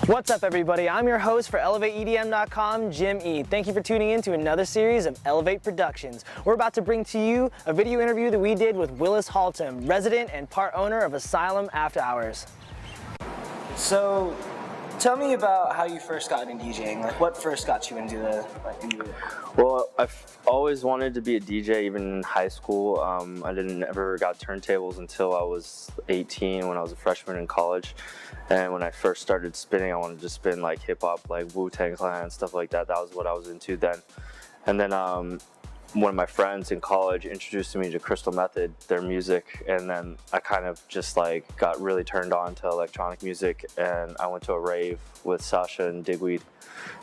What's up, everybody? I'm your host for ElevateEDM.com, JimE. Thank you for tuning in to another series of Elevate Productions. We're about to bring to you a video interview that we did with Willis Haltom, resident and part owner of Asylum Afterhours. So, tell me about how you first got into DJing. Like, what first got you into it? Well, I've always wanted to be a DJ, even in high school. I never got turntables until I was 18 when I was a freshman in college. And when I first started spinning, I wanted to spin like hip hop, like Wu-Tang Clan, stuff like that. That was what I was into then. And then one of my friends in college introduced me to Crystal Method, their music, and then I kind of just like got really turned on to electronic music, and I went to a rave with Sasha and Digweed,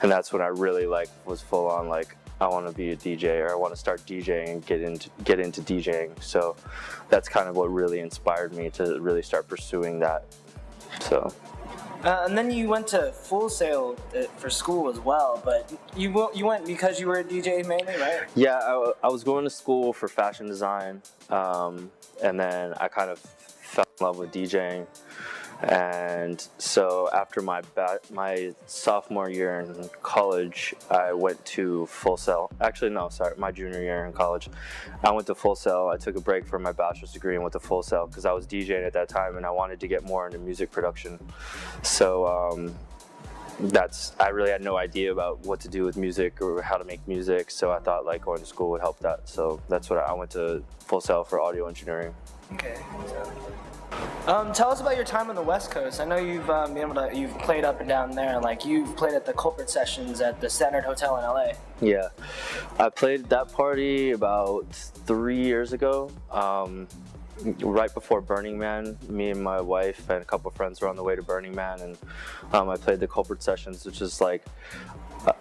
and that's when I really like was full on like I want to be a DJ, or I want to start DJing and get into DJing. So that's kind of what really inspired me to really start pursuing that. So. And then you went to Full Sail for school as well, but you went because you were a DJ mainly, right? Yeah, I was going to school for fashion design, and then I kind of fell in love with DJing. And so after my sophomore year in college, I went to Full Sail. Actually, no, sorry, my junior year in college. I went to Full Sail. I took a break from my bachelor's degree and went to Full Sail because I was DJing at that time and I wanted to get more into music production. So I really had no idea about what to do with music or how to make music. So I thought like going to school would help that. So that's what I went to Full Sail for audio engineering. Okay. Tell us about your time on the West Coast. I know you've played up and down there, and like you've played at the Culprit Sessions at the Standard Hotel in LA. Yeah, I played that party about 3 years ago, right before Burning Man. Me and my wife and a couple of friends were on the way to Burning Man, and I played the Culprit Sessions, which is like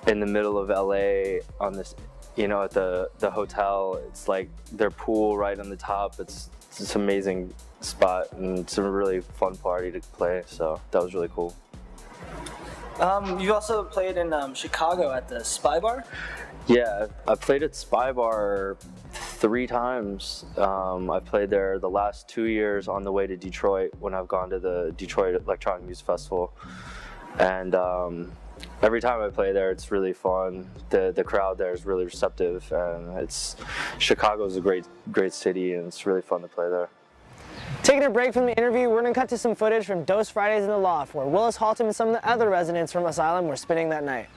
in the middle of LA on this, at the hotel. It's like their pool right on the top. It's an amazing spot, and it's a really fun party to play, so that was really cool. You also played in Chicago at the Spy Bar? Yeah, I played at Spy Bar 3 times. I played there the last 2 years on the way to Detroit when I've gone to the Detroit Electronic Music Festival. And every time I play there, it's really fun. The crowd there is really receptive, and Chicago's a great city, and it's really fun to play there. Taking a break from the interview, we're going to cut to some footage from Dose Fridays in the Loft, where Willis Haltom and some of the other residents from Asylum were spinning that night.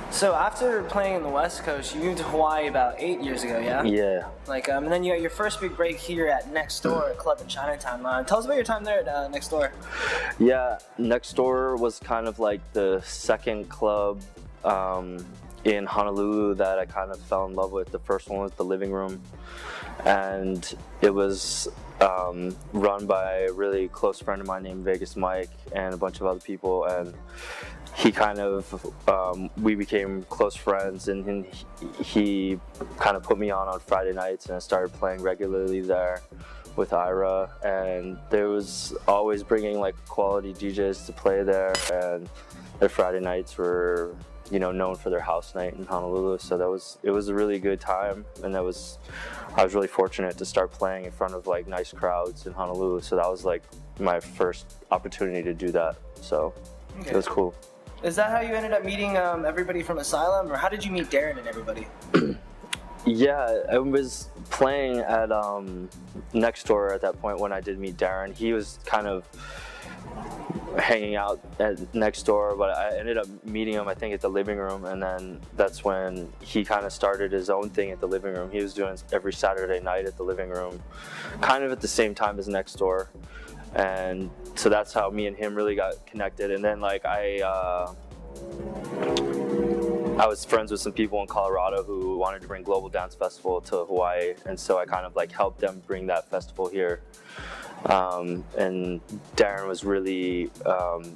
So after playing in the West Coast, you moved to Hawaii about 8 years ago, yeah? Yeah. Like, and then you got your first big break here at Next Door, a club in Chinatown. Tell us about your time there at Next Door. Yeah, Next Door was kind of like the second club in Honolulu that I kind of fell in love with. The first one was the Living Room, and it was run by a really close friend of mine named Vegas Mike and a bunch of other people, and he kind of, we became close friends, and he kind of put me on Friday nights, and I started playing regularly there with Ira, and there was always bringing like quality DJs to play there, and their Friday nights were, known for their house night in Honolulu, so it was a really good time, and I was really fortunate to start playing in front of like nice crowds in Honolulu, so that was like my first opportunity to do that, so okay. It was cool. Is that how you ended up meeting everybody from Asylum, or how did you meet Darren and everybody? Yeah, I was playing at Next Door at that point when I did meet Darren. He was kind of hanging out next door, but I ended up meeting him, I think, at the living room, and then that's when he kind of started his own thing at the living room. He was doing every Saturday night at the living room, kind of at the same time as next door, and so that's how me and him really got connected. And then like I was friends with some people in Colorado who wanted to bring Global Dance Festival to Hawaii, and so I kind of like helped them bring that festival here. And Darren was really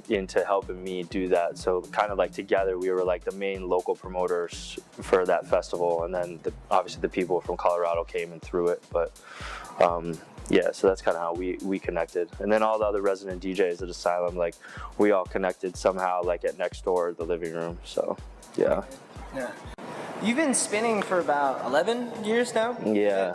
into helping me do that. So kind of like together we were like the main local promoters for that festival, and then obviously the people from Colorado came and threw it. But yeah, so that's kind of how we connected. And then all the other resident DJs at Asylum, like we all connected somehow, like at next door, the living room. So yeah. Yeah. You've been spinning for about 11 years now? Yeah.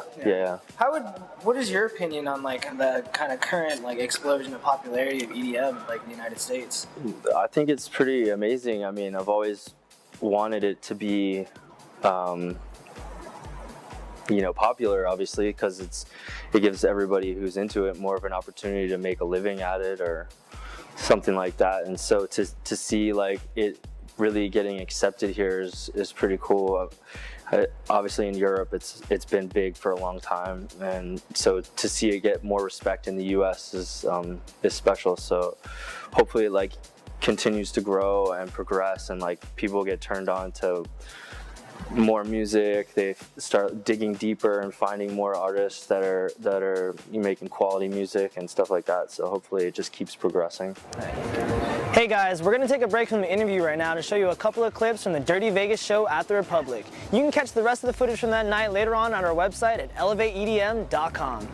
What is your opinion on like the kind of current like explosion of popularity of EDM like in the United States? I think it's pretty amazing. I mean, I've always wanted it to be, popular, obviously, because it gives everybody who's into it more of an opportunity to make a living at it or something like that. And so to see like it really getting accepted here is pretty cool. Obviously in Europe it's been big for a long time, and so to see it get more respect in the US is special. So hopefully it like continues to grow and progress, and like people get turned on to more music. They start digging deeper and finding more artists that are making quality music and stuff like that. So hopefully it just keeps progressing. Hey guys, we're going to take a break from the interview right now to show you a couple of clips from the Dirty Vegas show at the Republic. You can catch the rest of the footage from that night later on our website at elevateedm.com.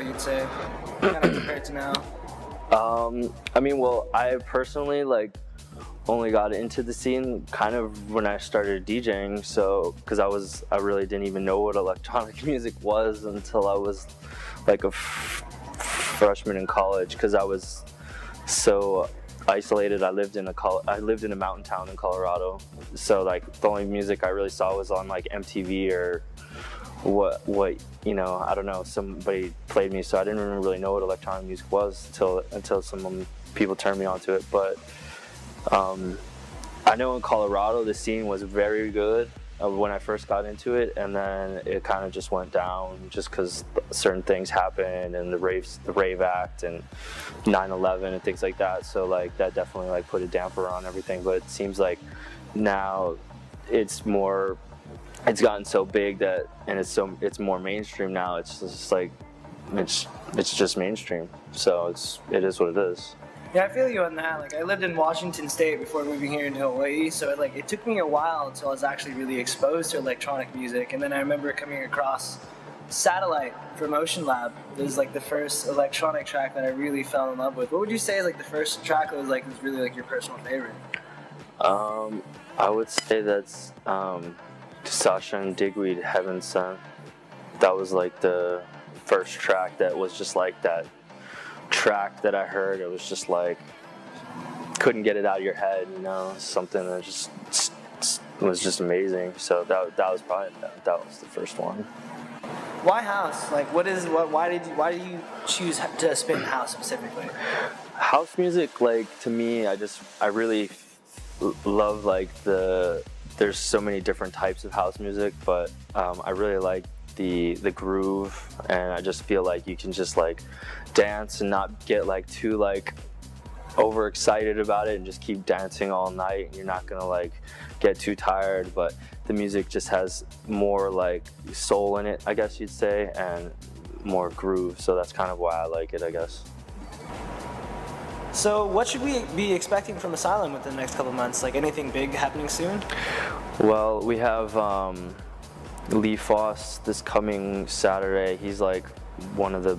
You'd say, kind of compared to now? I mean, well, I personally like only got into the scene kind of when I started DJing, so because I really didn't even know what electronic music was until I was like a freshman in college, because I was so isolated. I lived in a mountain town in Colorado, so like the only music I really saw was on like MTV or what I don't know, somebody played me, so I didn't even really know what electronic music was until some people turned me onto it. But I know in Colorado the scene was very good when I first got into it, and then it kind of just went down just because certain things happened, and the Rave Act and 9/11 and things like that. So like that definitely like put a damper on everything. But it seems like now it's gotten so big and it's more mainstream now. It's just like it's just mainstream. So it is what it is. Yeah, I feel you on that. Like I lived in Washington State before moving here into Hawaii, so it took me a while until I was actually really exposed to electronic music. And then I remember coming across Satellite from Ocean Lab. It was like the first electronic track that I really fell in love with. What would you say is like the first track that was really like your personal favorite? I would say that's Sasha and Digweed, Heaven Sent. That was like the first track that was just like that track that I heard. It was just like couldn't get it out of your head, something that just was just amazing. So that was probably that was the first one. Why house? Like why did you choose to spin house specifically? House music, like to me, I really love like there's so many different types of house music, but I really like the groove, and I just feel like you can just like dance and not get like too like overexcited about it and just keep dancing all night. You're not gonna like get too tired, but the music just has more like soul in it, I guess you'd say, and more groove, so that's kind of why I like it, I guess. So what should we be expecting from Asylum within the next couple months? Like anything big happening soon? Well, we have Lee Foss this coming Saturday. He's like one of the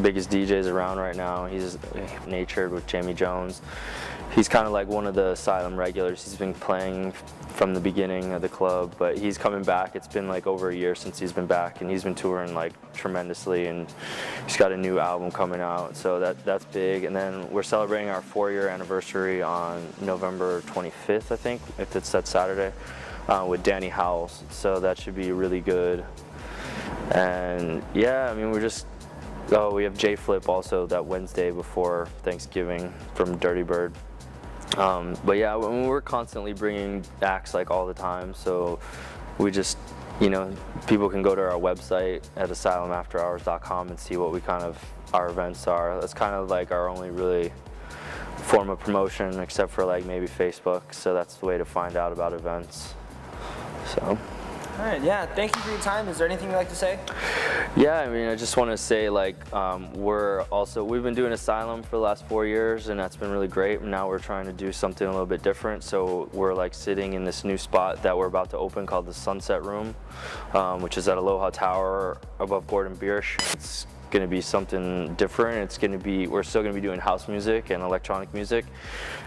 biggest DJs around right now. He's natured with Jamie Jones. He's kind of like one of the Asylum regulars. He's been playing from the beginning of the club, but he's coming back. It's been like over a year since he's been back, and he's been touring like tremendously, and he's got a new album coming out, so that's big. And then we're celebrating our 4-year anniversary on November 25th, I think, if it's that Saturday, with Danny Howells, so that should be really good. And yeah, I mean, we have J Flip also that Wednesday before Thanksgiving from Dirty Bird. But yeah, we're constantly bringing acts like all the time, so we just, you know, people can go to our website at asylumafterhours.com and see what our events are. That's kind of like our only really form of promotion, except for like maybe Facebook, so that's the way to find out about events. So. All right, yeah, thank you for your time. Is there anything you'd like to say? Yeah, I mean, I just want to say, like, we've been doing Asylum for the last 4 years, and that's been really great. And now we're trying to do something a little bit different. So we're like sitting in this new spot that we're about to open called the Sunset Room, which is at Aloha Tower above Gordon Biersch. It's going to be something different. We're still going to be doing house music and electronic music,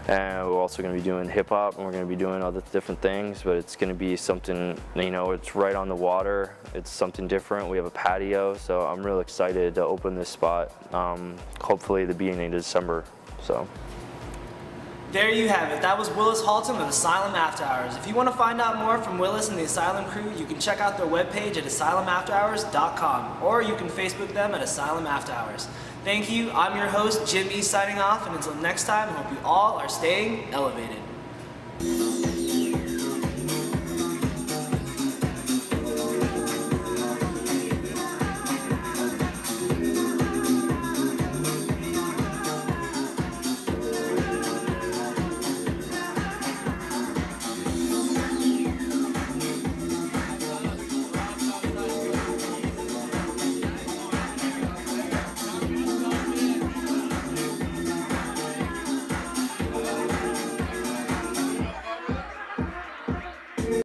and we're also going to be doing hip hop, and we're going to be doing other different things, but it's going to be something, you know, it's right on the water. It's something different. We have a patio, so I'm real excited to open this spot, hopefully the beginning of December. So. There you have it. That was Willis Haltom of Asylum After Hours. If you want to find out more from Willis and the Asylum crew, you can check out their webpage at asylumafterhours.com, or you can Facebook them at Asylum After Hours. Thank you. I'm your host, JimE, signing off, and until next time, I hope you all are staying elevated.